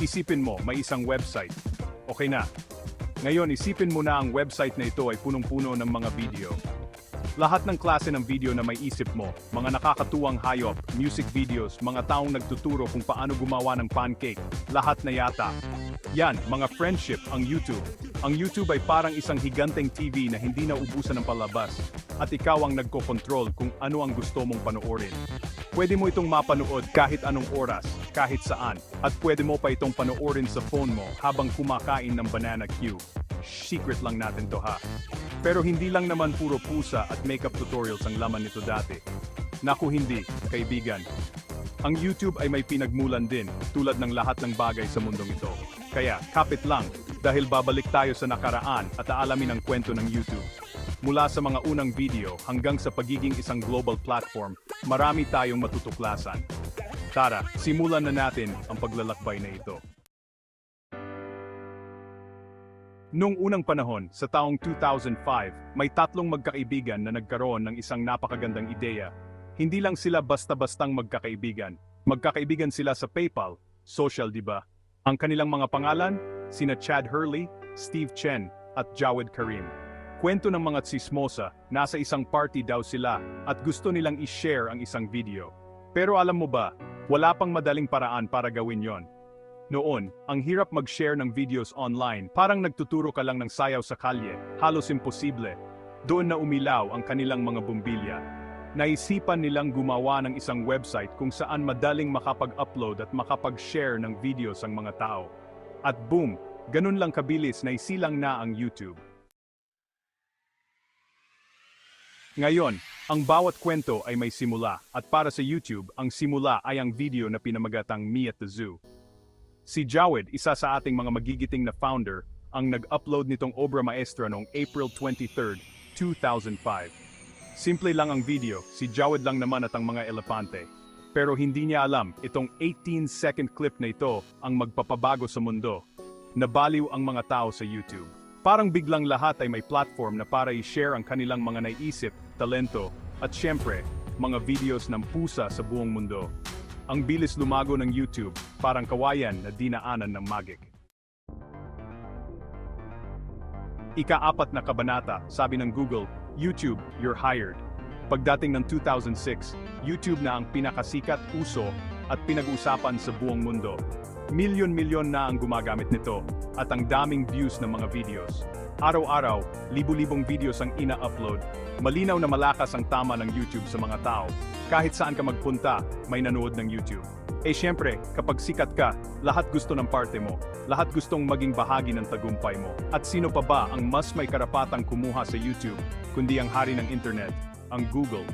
Isipin mo, may isang website. Okay na. Ngayon, isipin mo na ang website na ito ay punong-puno ng mga video. Lahat ng klase ng video na may isip mo, mga nakakatuwang hayop, music videos, mga taong nagtuturo kung paano gumawa ng pancake, lahat na yata. Yan, mga friendship, ang YouTube. Ang YouTube ay parang isang higanteng TV na hindi na ubusan ng palabas, at ikaw ang nagko-control kung ano ang gusto mong panoorin. Pwede mo itong mapanood kahit anong oras, kahit saan, at pwede mo pa itong panoorin sa phone mo habang kumakain ng banana Q. Secret lang natin to ha. Pero hindi lang naman puro pusa at makeup tutorials ang laman nito dati. Naku hindi, kaibigan. Ang YouTube ay may pinagmulan din, tulad ng lahat ng bagay sa mundong ito. Kaya, kapit lang, dahil babalik tayo sa nakaraan at aalamin ang kwento ng YouTube. Mula sa mga unang video hanggang sa pagiging isang global platform, marami tayong matutuklasan. Tara, simulan na natin ang paglalakbay na ito. Noong unang panahon, sa taong 2005, may tatlong magkakaibigan na nagkaroon ng isang napakagandang ideya. Hindi lang sila basta-bastang magkakaibigan. Magkakaibigan sila sa PayPal, social diba? Ang kanilang mga pangalan, sina Chad Hurley, Steve Chen, at Jawed Karim. Kwento ng mga tsismosa, nasa isang party daw sila at gusto nilang i-share ang isang video. Pero alam mo ba, wala pang madaling paraan para gawin yon. Noon, ang hirap mag-share ng videos online, parang nagtuturo ka lang ng sayaw sa kalye, halos imposible. Doon na umilaw ang kanilang mga bumbilya. Naisipan nilang gumawa ng isang website kung saan madaling makapag-upload at makapag-share ng videos ang mga tao. At boom, ganun lang kabilis na isilang na ang YouTube. Ngayon, ang bawat kwento ay may simula, at para sa YouTube, ang simula ay ang video na pinamagatang Me at the Zoo. Si Jawed, isa sa ating mga magigiting na founder, ang nag-upload nitong obra maestra noong April 23, 2005. Simple lang ang video, si Jawed lang naman at ang mga elepante. Pero hindi niya alam, itong 18-second clip na ito ang magpapabago sa mundo. Nabaliw ang mga tao sa YouTube. Parang biglang lahat ay may platform na para i-share ang kanilang mga naiisip, talento, at syempre, mga videos ng pusa sa buong mundo. Ang bilis lumago ng YouTube, parang kawayan na dinaanan ng magic. Ika-4 na kabanata, sabi ng Google, YouTube, you're hired. Pagdating ng 2006, YouTube na ang pinakasikat, uso, at pinag-usapan sa buong mundo. Milyon-milyon na ang gumagamit nito, at ang daming views ng mga videos. Araw-araw, libu-libong videos ang ina-upload. Malinaw na malakas ang tama ng YouTube sa mga tao. Kahit saan ka magpunta, may nanood ng YouTube. Syempre, kapag sikat ka, lahat gusto ng parte mo. Lahat gustong maging bahagi ng tagumpay mo. At sino pa ba ang mas may karapatang kumuha sa YouTube, kundi ang hari ng internet, ang Google?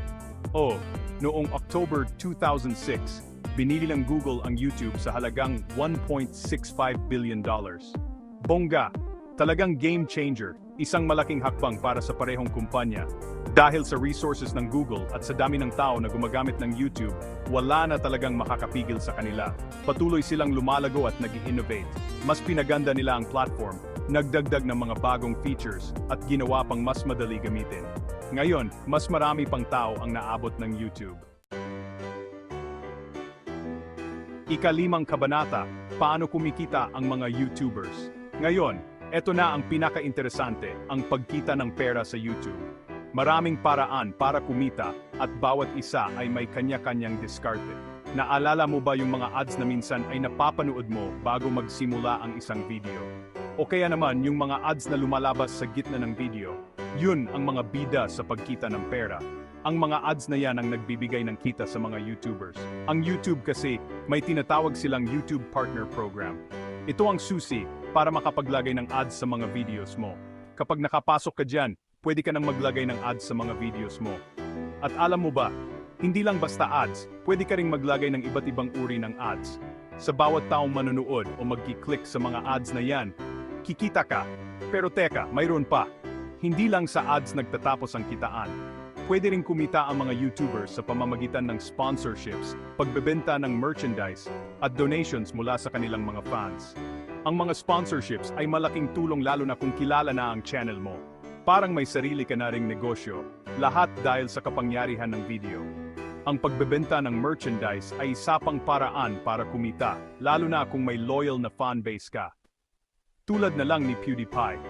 Noong October 2006, binili ng Google ang YouTube sa halagang $1.65 billion. Bongga! Talagang game changer, isang malaking hakbang para sa parehong kumpanya. Dahil sa resources ng Google at sa dami ng tao na gumagamit ng YouTube, wala na talagang makakapigil sa kanila. Patuloy silang lumalago at nag-innovate. Mas pinaganda nila ang platform, nagdagdag ng mga bagong features, at ginawa pang mas madali gamitin. Ngayon, mas marami pang tao ang naabot ng YouTube. Ika-5 kabanata, paano kumikita ang mga YouTubers? Ngayon, eto na ang pinaka-interesante, ang pagkita ng pera sa YouTube. Maraming paraan para kumita at bawat isa ay may kanya-kanyang diskarte. Naalala mo ba yung mga ads na minsan ay napapanood mo bago magsimula ang isang video? O kaya naman yung mga ads na lumalabas sa gitna ng video? Yun ang mga bida sa pagkita ng pera. Ang mga ads na yan ang nagbibigay ng kita sa mga YouTubers. Ang YouTube kasi may tinatawag silang YouTube Partner Program. Ito ang susi para makapaglagay ng ads sa mga videos mo. Kapag nakapasok ka dyan, pwede ka nang maglagay ng ads sa mga videos mo. At alam mo ba, hindi lang basta ads, pwede ka ring maglagay ng iba't ibang uri ng ads. Sa bawat taong manonood o magki-click sa mga ads na yan, kikita ka. Pero teka, mayroon pa. Hindi lang sa ads nagtatapos ang kitaan. Pwede ring kumita ang mga YouTubers sa pamamagitan ng sponsorships, pagbebenta ng merchandise, at donations mula sa kanilang mga fans. Ang mga sponsorships ay malaking tulong lalo na kung kilala na ang channel mo. Parang may sarili ka na ring negosyo, lahat dahil sa kapangyarihan ng video. Ang pagbebenta ng merchandise ay isa pang paraan para kumita, lalo na kung may loyal na fanbase ka. Tulad na lang ni PewDiePie.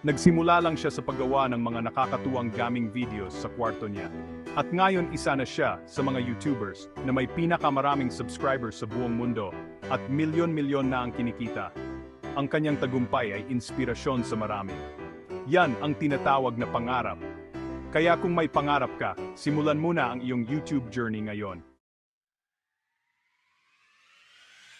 Nagsimula lang siya sa paggawa ng mga nakakatuwang gaming videos sa kwarto niya. At ngayon isa na siya sa mga YouTubers na may pinakamaraming subscribers sa buong mundo at milyon-milyon na ang kinikita. Ang kanyang tagumpay ay inspirasyon sa marami. Yan ang tinatawag na pangarap. Kaya kung may pangarap ka, simulan muna ang iyong YouTube journey ngayon.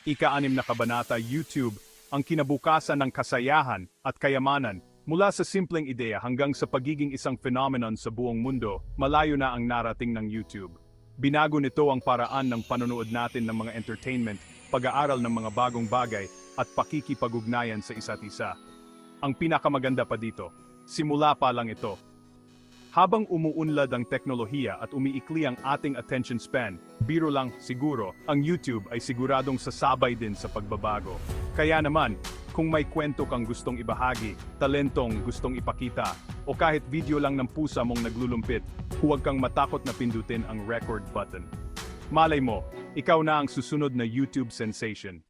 Ika-6 na kabanata, YouTube, ang kinabukasan ng kasayahan at kayamanan. Mula sa simpleng ideya hanggang sa pagiging isang phenomenon sa buong mundo, malayo na ang narating ng YouTube. Binago nito ang paraan ng panonood natin ng mga entertainment, pag-aaral ng mga bagong bagay, at pakikipag-ugnayan sa isa't isa. Ang pinakamaganda pa dito, simula pa lang ito. Habang umuunlad ang teknolohiya at umiikli ang ating attention span, biro lang siguro, ang YouTube ay siguradong sasabay din sa pagbabago. Kaya naman, kung may kwento kang gustong ibahagi, talentong gustong ipakita, o kahit video lang ng pusa mong naglulumpit, huwag kang matakot na pindutin ang record button. Malay mo, ikaw na ang susunod na YouTube sensation.